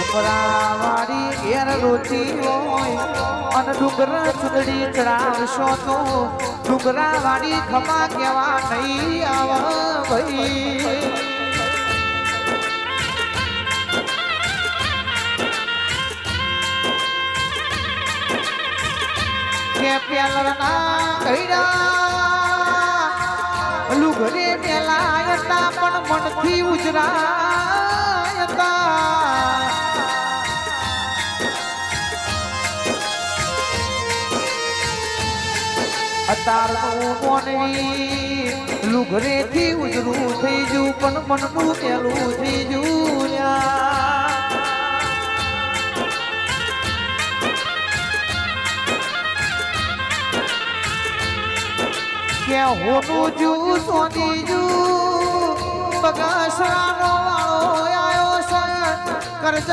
ડુંગરાવાળી ઘેર રોતી હોય અને ડુંગર ચુંદડી ચડાવશો તો ડુંગરાવાળી ખમા કેવા નહીં આવ ભાઈ કે પેલના કઈડા લુગરે મેલાયતા પણ મનથી ઉજરાયતા અતારનું મોનવી લુગરેથી ઉજરું થઈ જુ પણ મનનું પેલું થઈ જુયા કે હોનું જુ સોની જુ બગાસરાનો વાળો આયો છે કરજ